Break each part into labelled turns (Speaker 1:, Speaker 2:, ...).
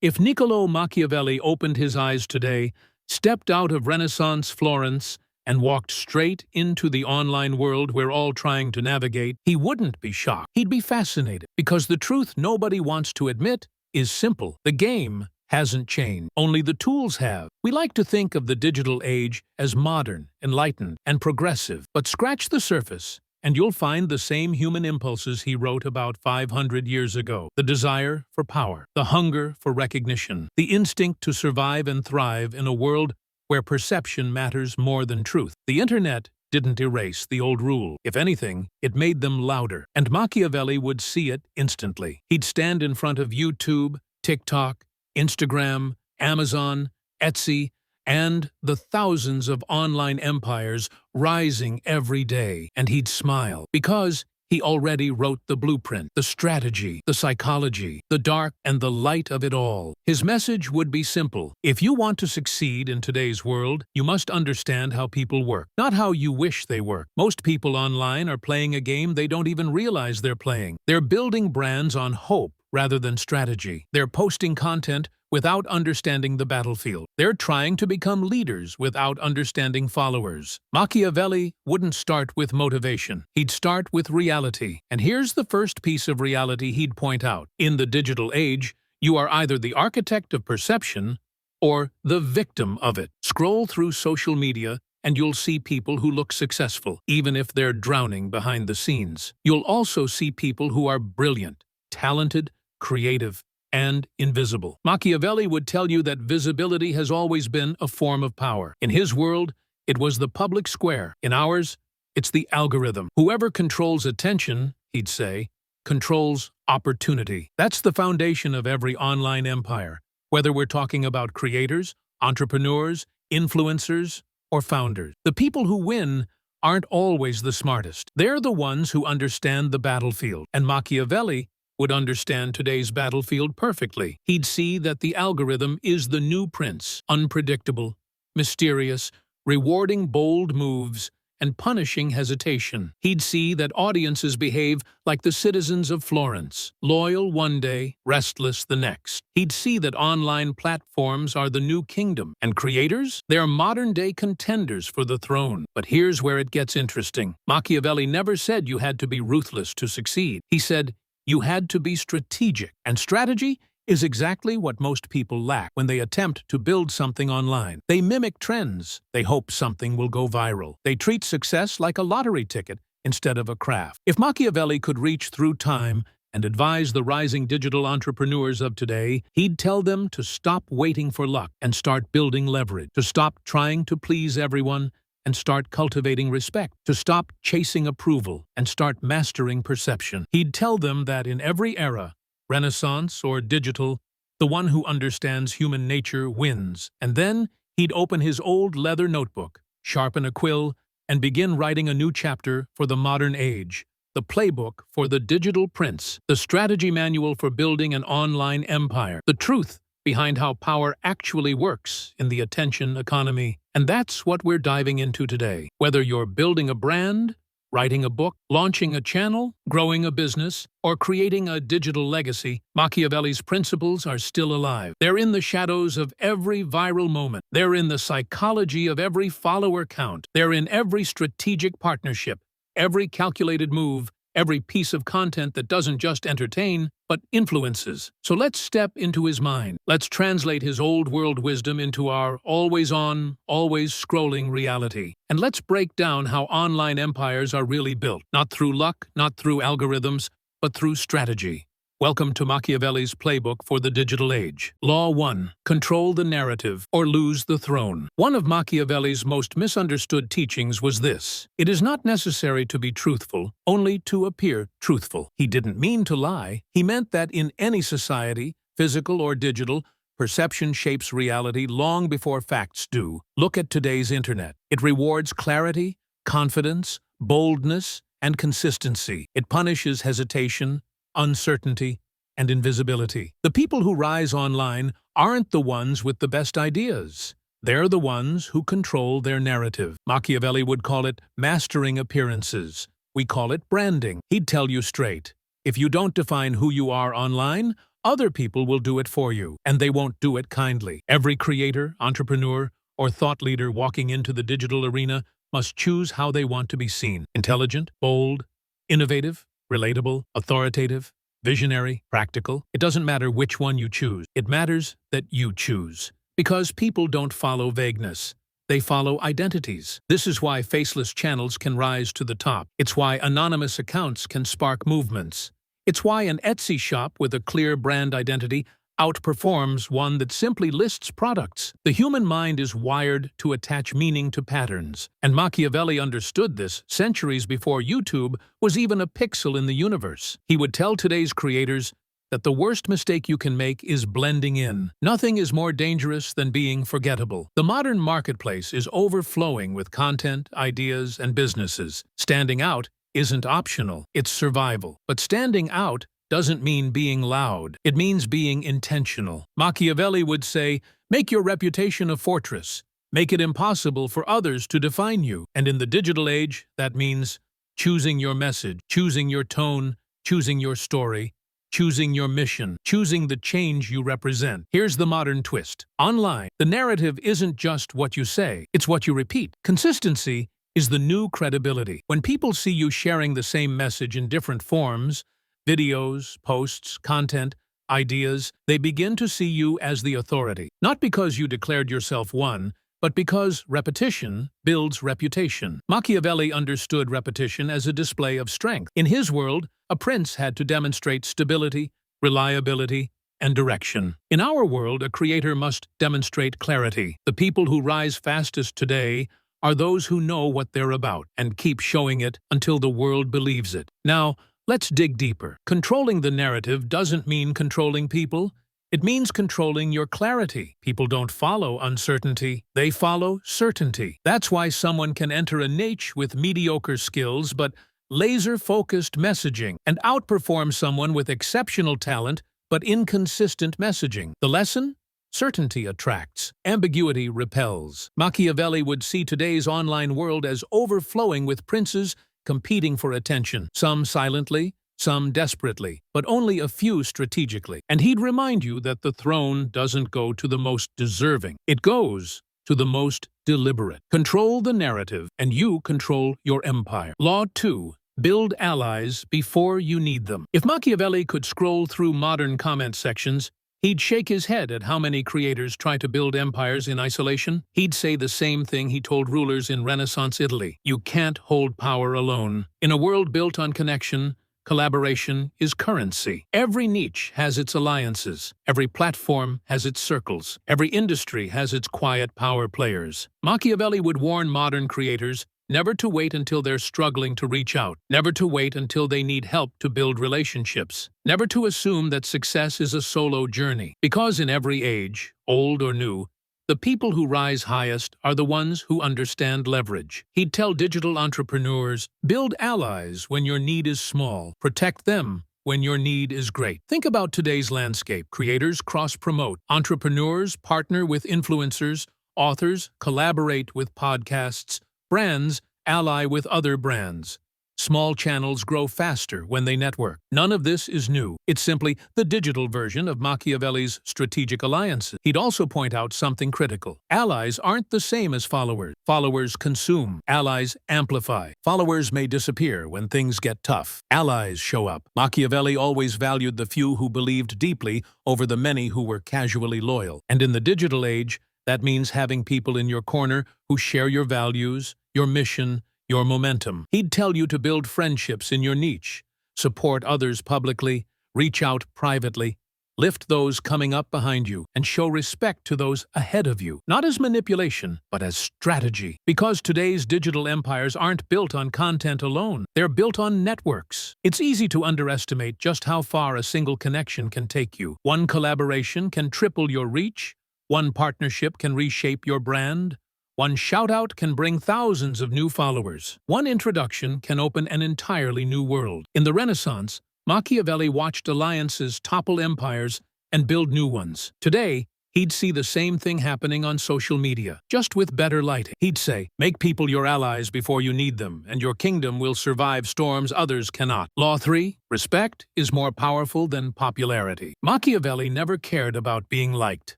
Speaker 1: If Niccolo Machiavelli opened his eyes today, stepped out of Renaissance Florence, and walked straight into the online world we're all trying to navigate, he wouldn't be shocked. He'd be fascinated, because the truth nobody wants to admit is simple. The game hasn't changed. Only the tools have. We like to think of the digital age as modern, enlightened, and progressive, but scratch the surface, and you'll find the same human impulses he wrote about 500 years ago. The desire for power, the hunger for recognition, the instinct to survive and thrive in a world where perception matters more than truth. The internet didn't erase the old rule. If anything, it made them louder. And Machiavelli would see it instantly. He'd stand in front of YouTube, TikTok, Instagram, Amazon, Etsy, and the thousands of online empires rising every day, and he'd smile, because he already wrote the blueprint, the strategy, the psychology, the dark and the light of it all. His message would be simple. If you want to succeed in today's world, you must understand how people work, not how you wish they work. Most people online are playing a game they don't even realize they're playing. They're building brands on hope rather than strategy. They're posting content without understanding the battlefield. They're trying to become leaders without understanding followers. Machiavelli wouldn't start with motivation. He'd start with reality. And here's the first piece of reality he'd point out. In the digital age, you are either the architect of perception or the victim of it. Scroll through social media and you'll see people who look successful, even if they're drowning behind the scenes. You'll also see people who are brilliant, talented, creative, and invisible. Machiavelli would tell you that visibility has always been a form of power. In his world, it was the public square. In ours, it's the algorithm. Whoever controls attention, he'd say, controls opportunity. That's the foundation of every online empire, whether we're talking about creators, entrepreneurs, influencers, or founders. The people who win aren't always the smartest. They're the ones who understand the battlefield. And Machiavelli would understand today's battlefield perfectly. He'd see that the algorithm is the new prince, unpredictable, mysterious, rewarding bold moves, and punishing hesitation. He'd see that audiences behave like the citizens of Florence, loyal one day, restless the next. He'd see that online platforms are the new kingdom, and creators, they're modern-day contenders for the throne. But here's where it gets interesting. Machiavelli never said you had to be ruthless to succeed. He said, you had to be strategic, and strategy is exactly what most people lack when they attempt to build something online. They mimic trends. They hope something will go viral. They treat success like a lottery ticket instead of a craft. If Machiavelli could reach through time and advise the rising digital entrepreneurs of today, he'd tell them to stop waiting for luck and start building leverage, to stop trying to please everyone and start cultivating respect, to stop chasing approval and start mastering perception. He'd tell them that in every era, Renaissance or digital, the one who understands human nature wins. And then he'd open his old leather notebook, sharpen a quill, and begin writing a new chapter for the modern age, the playbook for the digital prince, the strategy manual for building an online empire, the truth behind how power actually works in the attention economy. And that's what we're diving into today. Whether you're building a brand, writing a book, launching a channel, growing a business, or creating a digital legacy, Machiavelli's principles are still alive. They're in the shadows of every viral moment. They're in the psychology of every follower count. They're in every strategic partnership, every calculated move, every piece of content that doesn't just entertain, but influences. So let's step into his mind. Let's translate his old world wisdom into our always-on, always-scrolling reality. And let's break down how online empires are really built, not through luck, not through algorithms, but through strategy. Welcome to Machiavelli's playbook for the digital age. Law 1. Control the narrative or lose the throne. One of Machiavelli's most misunderstood teachings was this: it is not necessary to be truthful, only to appear truthful. He didn't mean to lie. He meant that in any society, physical or digital, perception shapes reality long before facts do. Look at today's internet. It rewards clarity, confidence, boldness, and consistency. It punishes hesitation, uncertainty, and invisibility. The people who rise online aren't the ones with the best ideas. They're the ones who control their narrative. Machiavelli would call it mastering appearances. We call it branding. He'd tell you straight, if you don't define who you are online, Other people will do it for you, and they won't do it kindly. Every creator, entrepreneur, or thought leader walking into the digital arena must choose how they want to be seen. Intelligent, bold, innovative, relatable, authoritative, visionary, practical. It doesn't matter which one you choose. It matters that you choose. Because people don't follow vagueness. They follow identities. This is why faceless channels can rise to the top. It's why anonymous accounts can spark movements. It's why an Etsy shop with a clear brand identity outperforms one that simply lists products. The human mind is wired to attach meaning to patterns, and Machiavelli understood this centuries before YouTube was even a pixel in the universe. He would tell today's creators that the worst mistake you can make is blending in. Nothing is more dangerous than being forgettable. The modern marketplace is overflowing with content, ideas, and businesses. Standing out isn't optional, it's survival. But standing out doesn't mean being loud. It means being intentional. Machiavelli would say, make your reputation a fortress. Make it impossible for others to define you. And in the digital age, that means choosing your message, choosing your tone, choosing your story, choosing your mission, choosing the change you represent. Here's the modern twist. Online, the narrative isn't just what you say, it's what you repeat. Consistency is the new credibility. When people see you sharing the same message in different forms, videos, posts, content, ideas, they begin to see you as the authority. Not because you declared yourself one, but because repetition builds reputation. Machiavelli understood repetition as a display of strength. In his world, a prince had to demonstrate stability, reliability, and direction. In our world, a creator must demonstrate clarity. The people who rise fastest today are those who know what they're about and keep showing it until the world believes it. Now, let's dig deeper. Controlling the narrative doesn't mean controlling people. It means controlling your clarity. People don't follow uncertainty, they follow certainty. That's why someone can enter a niche with mediocre skills but laser-focused messaging and outperform someone with exceptional talent but inconsistent messaging. The lesson? Certainty attracts. Ambiguity repels. Machiavelli would see today's online world as overflowing with princes competing for attention, some silently, some desperately, but only a few strategically. And he'd remind you that the throne doesn't go to the most deserving. It goes to the most deliberate. Control the narrative, and you control your empire. Law 2. Build allies before you need them. If Machiavelli could scroll through modern comment sections, he'd shake his head at how many creators try to build empires in isolation. He'd say the same thing he told rulers in Renaissance Italy. You can't hold power alone. In a world built on connection, collaboration is currency. Every niche has its alliances. Every platform has its circles. Every industry has its quiet power players. Machiavelli would warn modern creators never to wait until they're struggling to reach out, never to wait until they need help to build relationships, never to assume that success is a solo journey. Because in every age, old or new, the people who rise highest are the ones who understand leverage. He'd tell digital entrepreneurs, build allies when your need is small, protect them when your need is great. Think about today's landscape. Creators cross-promote, entrepreneurs partner with influencers, authors collaborate with podcasts, brands ally with other brands. Small channels grow faster when they network. None of this is new. It's simply the digital version of Machiavelli's strategic alliances. He'd also point out something critical. Allies aren't the same as followers. Followers consume. Allies amplify. Followers may disappear when things get tough. Allies show up. Machiavelli always valued the few who believed deeply over the many who were casually loyal. And in the digital age, that means having people in your corner who share your values, your mission, your momentum. He'd tell you to build friendships in your niche, support others publicly, reach out privately, lift those coming up behind you, and show respect to those ahead of you, not as manipulation, but as strategy. Because today's digital empires aren't built on content alone, they're built on networks. It's easy to underestimate just how far a single connection can take you. One collaboration can triple your reach, one partnership can reshape your brand, one shout-out can bring thousands of new followers. One introduction can open an entirely new world. In the Renaissance, Machiavelli watched alliances topple empires and build new ones. Today, He'd see the same thing happening on social media, just with better lighting. He'd say, "Make people your allies before you need them, and your kingdom will survive storms others cannot." Law 3. Respect is more powerful than popularity. Machiavelli never cared about being liked.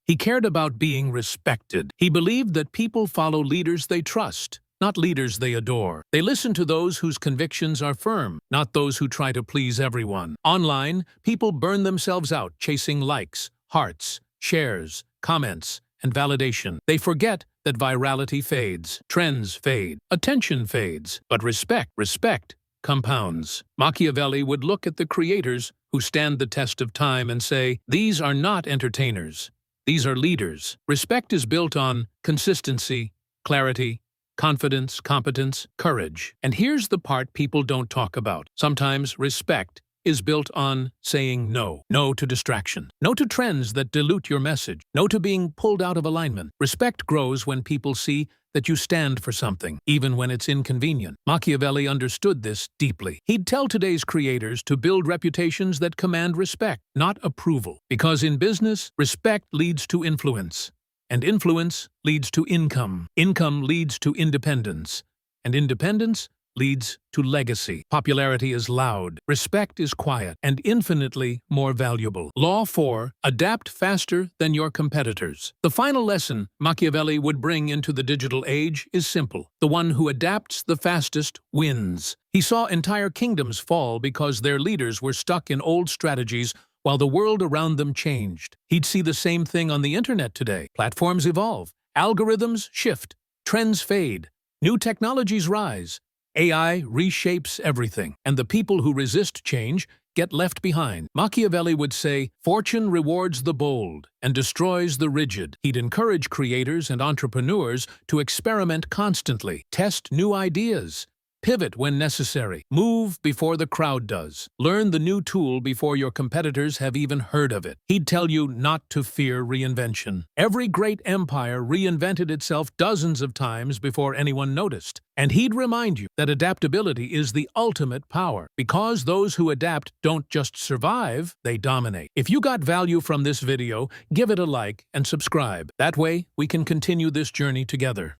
Speaker 1: He cared about being respected. He believed that people follow leaders they trust, not leaders they adore. They listen to those whose convictions are firm, not those who try to please everyone. Online, people burn themselves out chasing likes, hearts, shares, comments, and validation. They forget that virality fades, trends fade, attention fades, but respect compounds. Machiavelli would look at the creators who stand the test of time and say, "These are not entertainers. These are leaders." Respect is built on consistency, clarity, confidence, competence, courage. And here's the part people don't talk about. Sometimes respect is built on saying no. No to distraction. No to trends that dilute your message. No to being pulled out of alignment. Respect grows when people see that you stand for something, even when it's inconvenient. Machiavelli understood this deeply. He'd tell today's creators to build reputations that command respect, not approval. Because in business, respect leads to influence. And influence leads to income. Income leads to independence. And independence leads to legacy. Popularity is loud. Respect is quiet and infinitely more valuable. Law 4. Adapt faster than your competitors. The final lesson Machiavelli would bring into the digital age is simple. The one who adapts the fastest wins. He saw entire kingdoms fall because their leaders were stuck in old strategies while the world around them changed. He'd see the same thing on the internet today. Platforms evolve, algorithms shift, trends fade, new technologies rise. AI reshapes everything, and the people who resist change get left behind. Machiavelli would say, "Fortune rewards the bold and destroys the rigid." He'd encourage creators and entrepreneurs to experiment constantly, test new ideas, pivot when necessary, move before the crowd does. Learn the new tool before your competitors have even heard of it. He'd tell you not to fear reinvention. Every great empire reinvented itself dozens of times before anyone noticed. And he'd remind you that adaptability is the ultimate power, because those who adapt don't just survive, they dominate. If you got value from this video, give it a like and subscribe. That way, we can continue this journey together.